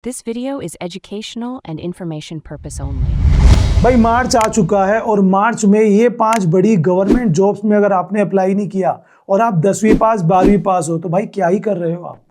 This video is educational and information purpose only. भाई मार्च आ चुका है और मार्च में ये 5 बड़ी गवर्नमेंट जॉब्स में अगर आपने अप्लाई नहीं किया और आप 10वीं पास 12वीं पास हो तो भाई क्या ही कर रहे हो आप।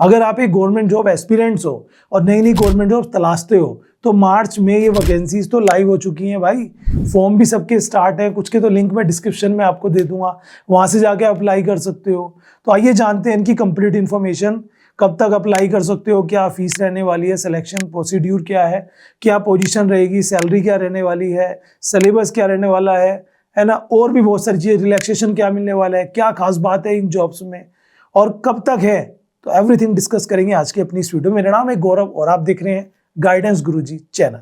अगर आप एक गवर्नमेंट जॉब एस्पिरेंट्स हो और नई नई गवर्नमेंट जॉब तलाशते हो तो मार्च में ये वैकेंसीज तो लाइव हो चुकी हैं भाई। फॉर्म भी सबके स्टार्ट है, कुछ के तो लिंक मैं डिस्क्रिप्शन में आपको दे दूंगा, वहां से जाके अप्लाई कर सकते हो। तो आइए जानते हैं इनकी कंप्लीट इन्फॉर्मेशन, कब तक अप्लाई कर सकते हो, क्या फीस रहने वाली है, सिलेक्शन प्रोसीड्यूर क्या है, क्या पोजीशन रहेगी, सैलरी क्या रहने वाली है, सिलेबस क्या रहने वाला है ना, और भी बहुत सारी चीज़ें, रिलैक्सेशन क्या मिलने वाला है, क्या खास बात है इन जॉब्स में और कब तक है, तो एवरीथिंग डिस्कस करेंगे आज की अपनी इस वीडियो में। मेरा नाम है गौरव और आप देख रहे हैं गाइडेंस गुरुजी चैनल।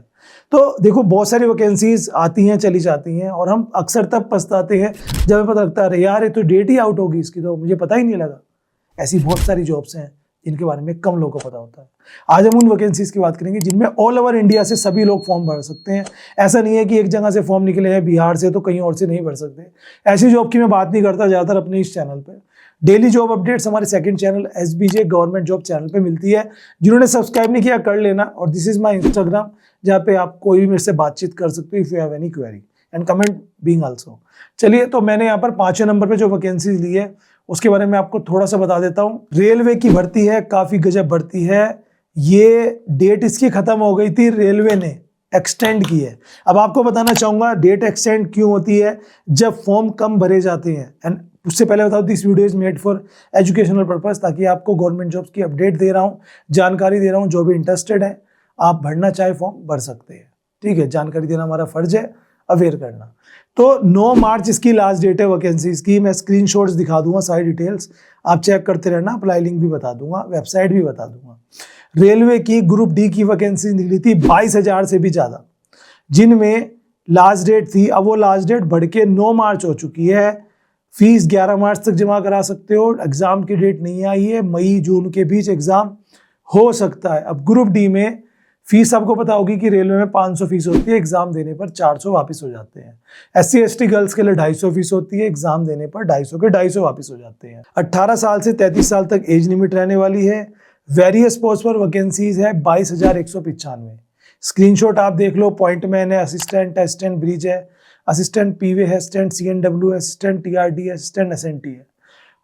तो देखो बहुत सारी वैकेंसीज आती हैं चली जाती हैं और हम अक्सर तब पछताते हैं जब हमें पता लगता है यार ये तो डेट ही आउट होगी इसकी, तो मुझे पता ही नहीं लगा। ऐसी बहुत सारी जॉब्स हैं जिनके बारे में कम लोगों को पता होता है। आज हम उन वैकेंसीज की बात करेंगे जिनमें ऑल ओवर इंडिया से सभी लोग फॉर्म भर सकते हैं। ऐसा नहीं है कि एक जगह से फॉर्म निकले हैं बिहार से तो कहीं और से नहीं भर सकते। ऐसी जॉब की मैं बात नहीं करता ज़्यादातर अपने इस चैनल पर। डेली जॉब अपडेट्स हमारे second channel SBJ government job channel पे मिलती है। जिन्होंने सब्सक्राइब नहीं किया कर लेना। और दिस इज माय इंस्टाग्राम जहाँ पे आप कोई भी मेरे से बातचीत कर सकते हो if you have any query and comment being also. चलिए तो मैंने यहाँ पर 5वें नंबर पे जो वैकेंसीज ली है उसके बारे में आपको थोड़ा सा बता देता हूँ। रेलवे की भर्ती है, काफी गजब भर्ती है। ये डेट इसकी खत्म हो गई थी, रेलवे ने एक्सटेंड की है। अब आपको बताना चाहूंगा डेट एक्सटेंड क्यों होती है जब फॉर्म कम भरे जाते हैं। एंड उससे पहले बता दूं this video is made for educational purpose, ताकि आपको गवर्नमेंट जॉब्स की अपडेट दे रहा हूं, जानकारी दे रहा हूं। जो भी इंटरेस्टेड है आप भरना चाहे फॉर्म भर सकते हैं, ठीक है। जानकारी देना हमारा फर्ज है, अवेयर करना। तो 9 मार्च इसकी लास्ट डेट है वैकेंसीज की। मैं स्क्रीनशॉट्स दिखा दूंगा, सारी डिटेल्स आप चेक करते रहना। अप्लाई लिंक भी बता दूंगा, वेबसाइट भी बता दूंगा। रेलवे की ग्रुप डी की वैकेंसी निकली थी 22,000 से भी ज्यादा, जिनमें लास्ट डेट थी, अब वो लास्ट डेट बढ़ के 9 मार्च हो चुकी है। फीस 11 मार्च तक जमा करा सकते हो। एग्जाम की डेट नहीं आई है, मई जून के बीच एग्जाम हो सकता है। अब ग्रुप डी में फीस आपको पता होगी कि रेलवे में 500 फीस होती है, एग्जाम देने पर 400 वापस हो जाते हैं। SC ST गर्ल्स के लिए 250 फीस होती है, एग्जाम देने पर 250 के 250 वापस हो जाते हैं। 18 साल से 33 साल तक एज लिमिट रहने वाली है। वेरियस पोस्ट पर वैकेंसीज है 22,195। स्क्रीनशॉट आप देख लो। पॉइंटमैन है, असिस्टेंट ब्रिज है, असिस्टेंट पीवे है, असिस्टेंट CNW है, असिस्टेंट TRD है, असिस्टेंट SNT है।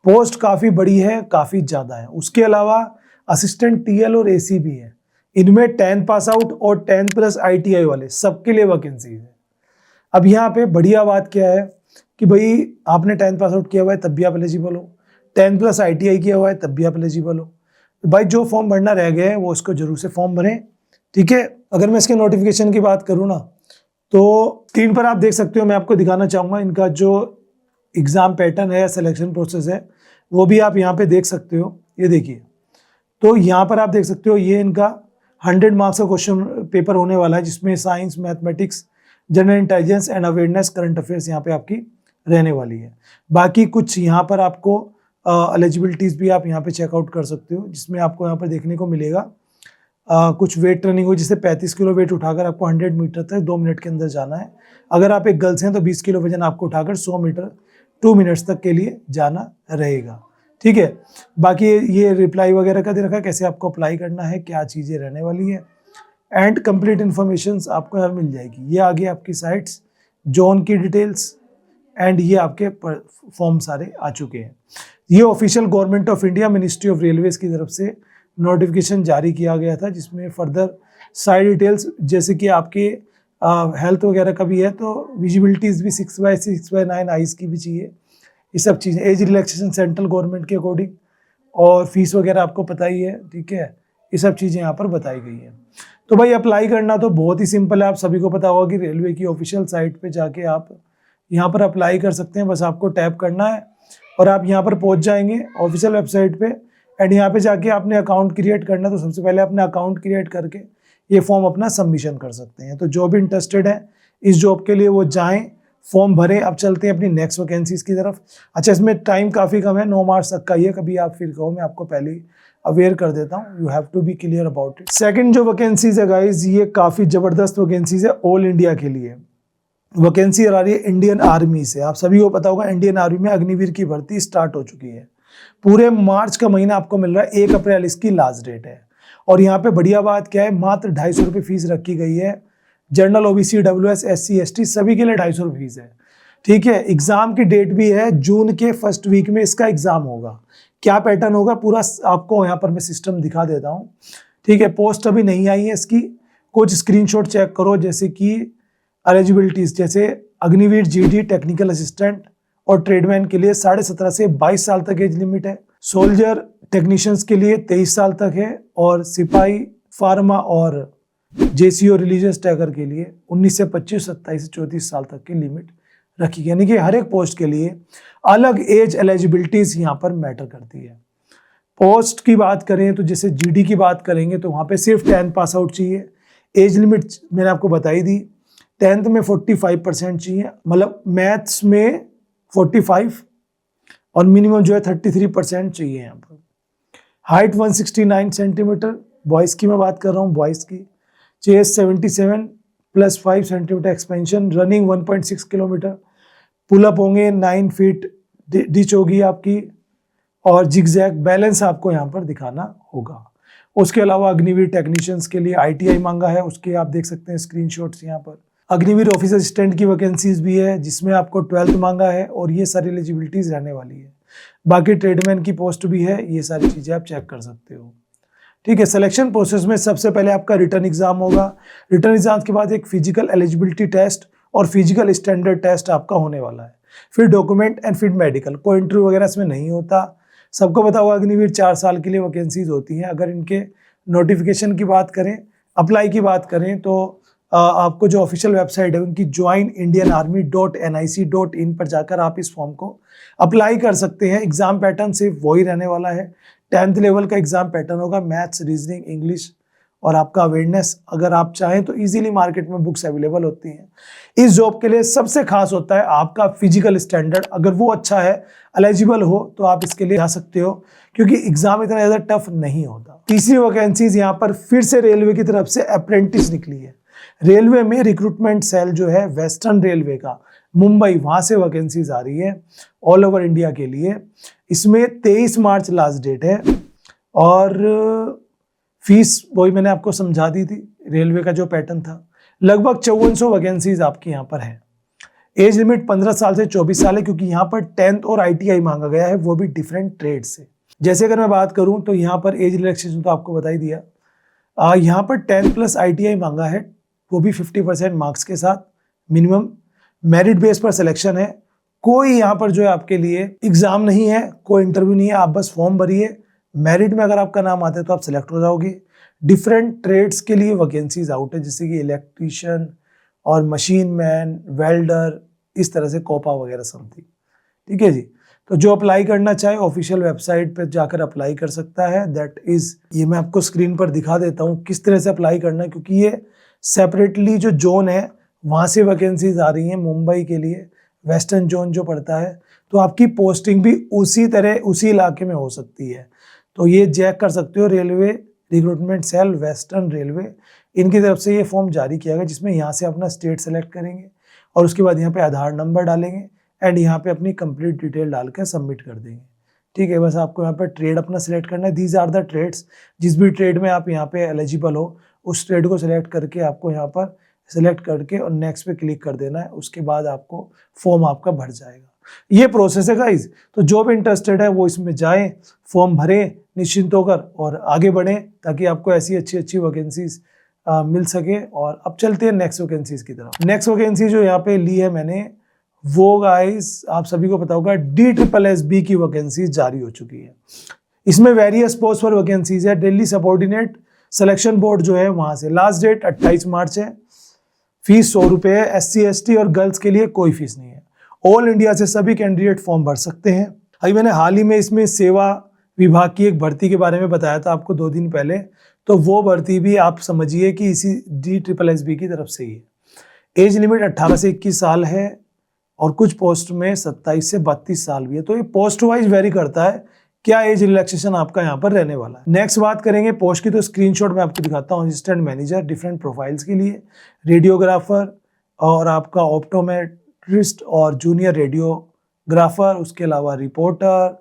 पोस्ट काफ़ी बड़ी है, काफ़ी ज़्यादा है। उसके अलावा असिस्टेंट TL और AC भी है। इनमें 10 पास आउट और 10 प्लस ITI वाले सबके लिए वैकेंसी है। अब यहाँ पे बढ़िया बात क्या है कि भाई आपने 10 पास आउट किया हुआ है तब भी आप एलिजिबल हो, 10 प्लस ITI किया हुआ है तब भी आप एलिजिबल हो। तो भाई जो फॉर्म भरना रह गया है वो उसको जरूर से फॉर्म भरें, ठीक है। अगर मैं इसके नोटिफिकेशन की बात करूँ ना तो स्क्रीन पर आप देख सकते हो। मैं आपको दिखाना चाहूँगा इनका जो एग्ज़ाम पैटर्न है, सिलेक्शन प्रोसेस है, वो भी आप यहाँ पे देख सकते हो। ये देखिए, तो यहाँ पर आप देख सकते हो ये इनका 100 मार्क्स का क्वेश्चन पेपर होने वाला है, जिसमें science, mathematics, general intelligence and awareness, current affairs यहाँ पे आपकी रहने वाली है। बाकी कुछ यहाँ पर आपको एलिजिबिलिटीज़ भी आप यहाँ पे चेकआउट कर सकते हो, जिसमें आपको यहाँ पर देखने को मिलेगा कुछ वेट ट्रेनिंग हो, जिससे 35 किलो वेट उठाकर आपको 100 मीटर तक 2 मिनट के अंदर जाना है। अगर आप एक गर्ल्स हैं तो 20 किलो वजन आपको उठाकर 100 मीटर 2 मिनट्स तक के लिए जाना रहेगा, ठीक है। बाकी ये रिप्लाई वगैरह का दे रखा है, कैसे आपको अप्लाई करना है, क्या चीज़ें रहने वाली है, एंड कंप्लीट इन्फॉर्मेशन आपको यहाँ मिल जाएगी। ये आगे आपकी साइट्स, जोन की डिटेल्स, एंड ये आपके फॉर्म सारे आ चुके हैं। ये official government of India ministry of railways की तरफ से नोटिफिकेशन जारी किया गया था, जिसमें फर्दर सारी डिटेल्स जैसे कि आपके हेल्थ वगैरह का भी है, तो विजिबिलिटीज़ भी 6/6 6/9 आइज़ की भी चाहिए, ये सब चीज़ें। एज रिलैक्सेशन सेंट्रल गवर्नमेंट के अकॉर्डिंग, और फीस वगैरह आपको पता ही है, ठीक है। ये सब चीज़ें यहाँ पर बताई गई हैं। तो भाई अप्लाई करना तो बहुत ही सिंपल है। आप सभी को पता होगा कि रेलवे की ऑफिशियल साइट पे जाके आप यहाँ पर अप्लाई कर सकते हैं। बस आपको टैप करना है और आप यहाँ पर पहुँच जाएंगे ऑफिशियल वेबसाइट पे। एंड यहाँ पे जाके आपने अकाउंट क्रिएट करना, तो सबसे पहले अपना अकाउंट क्रिएट करके ये फॉर्म अपना सबमिशन कर सकते हैं। तो जो भी इंटरेस्टेड है इस जॉब के लिए वो जाएँ, फॉर्म भरें। अब चलते हैं अपनी नेक्स्ट वैकेंसीज की तरफ। अच्छा, इसमें टाइम काफ़ी कम है, 9 मार्च तक का ही है। कभी आप फिर कहो मैं आपको पहले ही अवेयर कर देता हूँ, you have to be clear about it. Second जो वैकेंसीज है गाइज, ये काफ़ी ज़बरदस्त वैकेंसीज है ऑल इंडिया के लिए। वैकेंसी आ रही है इंडियन आर्मी से। आप सभी को पता होगा इंडियन आर्मी में अग्निवीर की भर्ती स्टार्ट हो चुकी है। पूरे मार्च का महीना आपको मिल रहा है, 1 अप्रैल इसकी लास्ट डेट है। और यहाँ पे बढ़िया बात क्या है, मात्र 250 रुपये फीस रखी गई है। General, OBC, WS, SC, ST सभी के लिए 250 रुपये फीस है। ठीक है, एग्जाम की डेट भी है, जून के फर्स्ट वीक में इसका एग्जाम होगा। क्या पैटर्न होगा पूरा आपको यहाँ पर मैं सिस्टम दिखा देता हूँ। ठीक है, पोस्ट अभी नहीं आई है इसकी, कुछ स्क्रीनशॉट चेक करो, जैसे कि एलिजिबिलिटीज, जैसे अग्निवीर जीडी टेक्निकल असिस्टेंट और ट्रेडमैन के लिए 17.5 से 22 साल तक एज लिमिट है। सोल्जर टेक्नीशियंस के लिए 23 साल तक है, और सिपाही, फार्मा और जेसीओ रिलीजियस टैगर के लिए 19 से 25, 27 से 34 साल तक की लिमिट रखी गई। यानी कि हर एक पोस्ट के लिए अलग एज एलिजिबिलिटीज यहाँ पर मैटर करती है। पोस्ट की बात करें तो जैसे जीडी की बात करेंगे तो वहाँ पे सिर्फ 10th पास आउट चाहिए। एज लिमिट मैंने आपको बताई दी, 10th में 45% चाहिए, मतलब मैथ्स में 45 और मिनिमम जो है 33% चाहिए यहाँ पर। हाइट 169 सेंटीमीटर, बॉयज़ की मैं बात कर रहा हूँ, बॉयज़ की। Chest 77 + 5 centimetre expansion, running 1.6 kilometre, pull up होंगे 9 फीट, डिच होगी आपकी, और जिगजैग बैलेंस आपको यहाँ पर दिखाना होगा। उसके अलावा अग्निवीर टेक्नीशियंस के लिए आईटीआई मांगा है, उसके आप देख सकते हैं स्क्रीनशॉट्स यहाँ पर। अग्निवीर ऑफिस असिस्टेंट की वैकेंसीज भी है, जिसमें आपको 12th मांगा है, और ये सारी एलिजिबिलिटीज रहने वाली है। बाकी ट्रेडमैन की पोस्ट भी है, ये सारी चीज़ें आप चेक कर सकते हो। ठीक है, सिलेक्शन प्रोसेस में सबसे पहले आपका रिटर्न एग्जाम होगा। रिटर्न एग्जाम के बाद एक फिजिकल एलिजिबिलिटी टेस्ट और फिजिकल स्टैंडर्ड टेस्ट आपका होने वाला है। फिर डॉक्यूमेंट एंड फिर मेडिकल, कोई इंटरव्यू वगैरह इसमें नहीं होता। सबको पता होगा अग्निवीर 4 साल के लिए वैकेंसीज होती हैं। अगर इनके नोटिफिकेशन की बात करें, अप्लाई की बात करें, तो आपको जो ऑफिशियल वेबसाइट है उनकी joinindianarmy.nic.in पर जाकर आप इस फॉर्म को अप्लाई कर सकते हैं। एग्जाम पैटर्न सिर्फ वही रहने वाला है, 10th लेवल का एग्जाम पैटर्न होगा, मैथ्स, रीजनिंग, इंग्लिश और आपका अवेयरनेस। अगर आप चाहें तो इजीली मार्केट में बुक्स अवेलेबल होती हैं। इस जॉब के लिए सबसे खास होता है आपका फिजिकल स्टैंडर्ड, अगर वो अच्छा है, एलिजिबल हो, तो आप इसके लिए जा सकते हो, क्योंकि एग्जाम इतना ज़्यादा टफ नहीं होता। तीसरी वैकेंसीज यहाँ पर फिर से रेलवे की तरफ से अप्रेंटिस निकली है। रेलवे में रिक्रूटमेंट सेल जो है वेस्टर्न रेलवे का, मुंबई, वहाँ से वैकेंसीज आ रही है ऑल ओवर इंडिया के लिए। इसमें 23 मार्च लास्ट डेट है, और फीस वही मैंने आपको समझा दी थी, रेलवे का जो पैटर्न था। लगभग 5400 वैकेंसीज आपकी यहाँ पर है। एज लिमिट 15 साल से 24 साल है, क्योंकि यहाँ पर 10th और आईटीआई मांगा गया है, वो भी डिफरेंट ट्रेड से। जैसे अगर मैं बात करूँ तो यहाँ पर एज रिलैक्सेशन तो आपको बता ही दिया। यहाँ पर 10th प्लस आईटीआई मांगा है, वो भी 50% मार्क्स के साथ, मिनिमम मेरिट बेस पर सिलेक्शन है। कोई यहाँ पर जो है आपके लिए एग्जाम नहीं है, कोई इंटरव्यू नहीं है, आप बस फॉर्म भरिए, मेरिट में अगर आपका नाम आता है तो आप सिलेक्ट हो जाओगे। डिफरेंट ट्रेड्स के लिए वैकेंसीज आउट है, जैसे कि इलेक्ट्रीशियन और मशीन मैन, वेल्डर, इस तरह से कोपा वगैरह समथिंग। ठीक है जी, तो जो अप्लाई करना चाहे ऑफिशियल वेबसाइट पर जाकर अप्लाई कर सकता है। दैट इज, ये मैं आपको स्क्रीन पर दिखा देता हूँ किस तरह से अप्लाई करना है, क्योंकि ये सेपरेटली जो जोन है वहाँ से वैकेंसीज आ रही हैं मुंबई के लिए, वेस्टर्न जोन जो पड़ता है, तो आपकी पोस्टिंग भी उसी तरह उसी इलाके में हो सकती है। तो ये चेक कर सकते हो, railway recruitment cell western railway, इनकी तरफ से ये फॉर्म जारी किया गया, जिसमें यहाँ से अपना स्टेट सेलेक्ट करेंगे और उसके बाद यहाँ पे आधार नंबर डालेंगे एंड यहाँ पे अपनी कंप्लीट डिटेल डालकर सबमिट कर देंगे। ठीक है, बस आपको यहाँ पर ट्रेड अपना सिलेक्ट करना है। दीज आर द ट्रेड्स, जिस भी ट्रेड में आप यहाँ पे एलिजिबल हो उस ट्रेड को सिलेक्ट करके आपको यहाँ पर सिलेक्ट करके और नेक्स्ट पे क्लिक कर देना है। उसके बाद आपको फॉर्म आपका भर जाएगा। ये प्रोसेस है गाइज। तो जो भी इंटरेस्टेड है वो इसमें जाएं, फॉर्म भरें निश्चिंत होकर और आगे बढ़ें, ताकि आपको ऐसी अच्छी अच्छी वैकेंसीज मिल सके। और अब चलते हैं नेक्स्ट वैकेंसीज की तरफ। नेक्स्ट वैकेंसी जो यहाँ पे ली है मैंने, वो गाइज आप सभी को पता होगा, DSSB की वैकेंसी जारी हो चुकी है। इसमें वेरियस पोस्ट पर वैकेंसीज है। दिल्ली सबऑर्डिनेट सिलेक्शन बोर्ड जो है वहां से, लास्ट डेट 28 मार्च है। फीस 100 रुपये है। SC ST और गर्ल्स के लिए कोई फीस नहीं है। ऑल इंडिया से सभी कैंडिडेट फॉर्म भर सकते हैं। अभी मैंने हाल ही में इसमें सेवा विभाग की एक भर्ती के बारे में बताया था आपको 2 दिन पहले, तो वो भर्ती भी आप समझिए कि इसी DSSB की तरफ से ही है। एज लिमिट 18 से 21 साल है और कुछ पोस्ट में 27 से 32 साल भी है। तो ये पोस्ट वाइज वेरी करता है क्या एज रिलैक्सेशन आपका यहाँ पर रहने वाला है। नेक्स्ट बात करेंगे पोस्ट की, तो स्क्रीनशॉट मैं आपको दिखाता हूँ। असिस्टेंट मैनेजर डिफरेंट प्रोफाइल्स के लिए, रेडियोग्राफर और आपका ऑप्टोमेट्रिस्ट और जूनियर रेडियोग्राफर, उसके अलावा रिपोर्टर,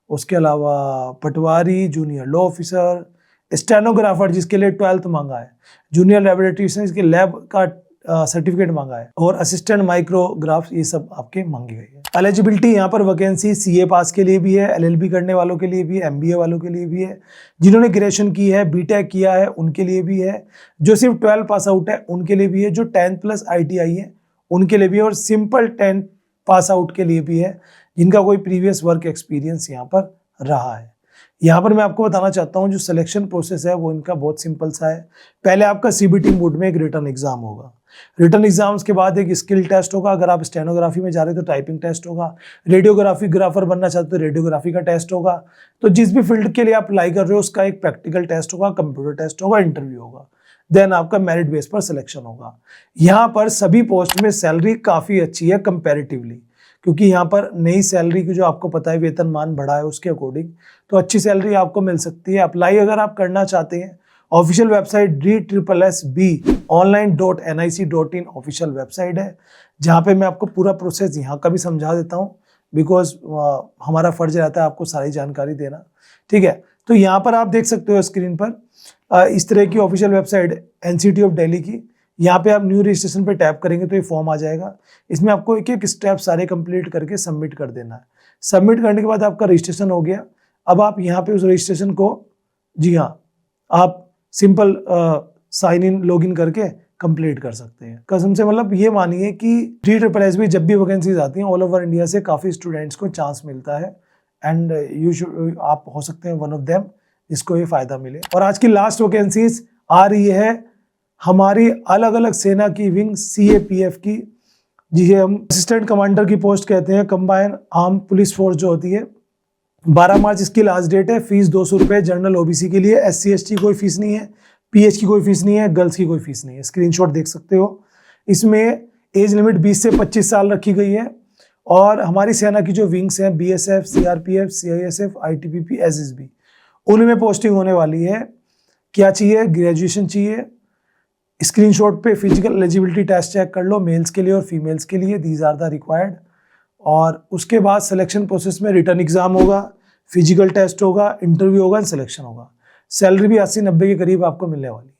उसके अलावा पटवारी, जूनियर लॉ ऑफिसर, स्टेनोग्राफर जिसके लिए 12th मांगा है, जूनियर लैबोरेटरीशियन जिसके लैब का सर्टिफिकेट मांगा है, और असिस्टेंट माइक्रोग्राफ, ये सब आपके मांगी गई है। एलिजिबिलिटी यहाँ पर वैकेंसी सीए पास के लिए भी है, एलएलबी करने वालों के लिए भी है, एमबीए वालों के लिए भी है, जिन्होंने ग्रेजुएशन की है, बीटेक किया है उनके लिए भी है, जो सिर्फ 12 पास आउट है उनके लिए भी है, जो 10+ ITI है उनके लिए भी है, और सिंपल 10 पास आउट के लिए भी है, जिनका कोई प्रीवियस वर्क एक्सपीरियंस यहाँ पर रहा है। यहाँ पर मैं आपको बताना चाहता हूँ जो सिलेक्शन प्रोसेस है वो इनका बहुत सिंपल सा है। पहले आपका CBT मोड में एक रिटन एग्जाम होगा, रिटन एग्जाम्स के बाद एक स्किल टेस्ट होगा, अगर आप स्टेनोग्राफी में जा रहे हो तो टाइपिंग टेस्ट होगा, रेडियोग्राफर बनना चाहते हो तो रेडियोग्राफी का टेस्ट होगा, तो जिस भी फील्ड के लिए आप अप्लाई कर रहे हो उसका एक प्रैक्टिकल टेस्ट होगा, कंप्यूटर टेस्ट होगा, इंटरव्यू होगा, देन आपका मेरिट बेस पर सिलेक्शन होगा। यहाँ पर सभी पोस्ट में सैलरी काफ़ी अच्छी है कंपेरेटिवली, क्योंकि यहाँ पर नई सैलरी की जो आपको पता है वेतनमान बढ़ा है उसके अकॉर्डिंग, तो अच्छी सैलरी आपको मिल सकती है। अप्लाई अगर आप करना चाहते हैं, official website DSSB.online.nic.in official website है, जहाँ पे मैं आपको पूरा प्रोसेस यहाँ का भी समझा देता हूँ, बिकॉज हमारा फर्ज रहता है आपको सारी जानकारी देना, ठीक है। तो यहाँ पर आप देख सकते हो स्क्रीन पर इस तरह की official website NCT of Delhi की। यहाँ पे आप न्यू रजिस्ट्रेशन पे टैप करेंगे तो ये फॉर्म आ जाएगा, इसमें आपको एक एक स्टेप सारे कंप्लीट करके सबमिट कर देना है। सबमिट करने के बाद आपका रजिस्ट्रेशन हो गया। अब आप यहाँ पे उस रजिस्ट्रेशन को, जी हाँ, आप सिंपल साइन इन लॉगिन करके कंप्लीट कर सकते हैं। कसम से मतलब ये मानिए कि DSSB जब भी वैकेंसीज आती हैं ऑल ओवर इंडिया से काफ़ी स्टूडेंट्स को चांस मिलता है, एंड आप हो सकते हैं वन ऑफ देम जिसको ये फ़ायदा मिले। और आज की लास्ट वैकेंसीज आ रही है हमारी अलग अलग सेना की विंग CAPF की, जिसे हम असिस्टेंट कमांडर की पोस्ट कहते हैं, कंबाइन आर्म पुलिस फोर्स जो होती है। 12 मार्च इसकी लास्ट डेट है। फीस 200 रुपये जनरल OBC के लिए, SC ST कोई फीस नहीं है, PH की कोई फीस नहीं है, गर्ल्स की कोई फीस नहीं है। स्क्रीनशॉट देख सकते हो। इसमें एज लिमिट 20 से 25 साल रखी गई है। और हमारी सेना की जो विंग्स हैं BSF, CRPF, CISF, ITBP, SSB, उनमें पोस्टिंग होने वाली है। क्या चाहिए? ग्रेजुएशन चाहिए। स्क्रीनशॉट पे फिजिकल एलिजिबिलिटी टेस्ट चेक कर लो, मेल्स के लिए और फीमेल्स के लिए, दीज आर द रिक्वायर्ड। और उसके बाद सिलेक्शन प्रोसेस में रिटर्न एग्जाम होगा, फिजिकल टेस्ट होगा, इंटरव्यू होगा, सिलेक्शन होगा। सैलरी भी 80-90 के करीब आपको मिलने वाली है।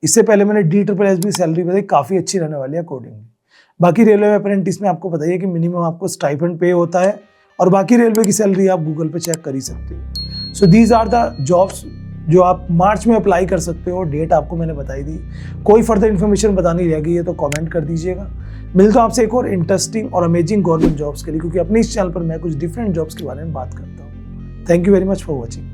इससे पहले मैंने DSSB सैलरी बताई, काफ़ी अच्छी रहने वाली है अकॉर्डिंगली। बाकी रेलवे अप्रेंटिस में आपको बताइए कि मिनिमम आपको स्टाइपेंड पे होता है, और बाकी रेलवे की सैलरी आप गूगल पे चेक कर ही सकते हो। So these are the jobs जो आप मार्च में अप्लाई कर सकते हो। डेट आपको मैंने बताई दी। कोई फर्दर इन्फॉर्मेशन बतानी रह गई है तो कमेंट कर दीजिएगा। मिलता हूं आपसे एक और इंटरेस्टिंग और अमेजिंग गवर्नमेंट जॉब्स के लिए, क्योंकि अपने इस चैनल पर मैं कुछ डिफरेंट जॉब्स के बारे में बात करता हूँ। Thank you very much for watching.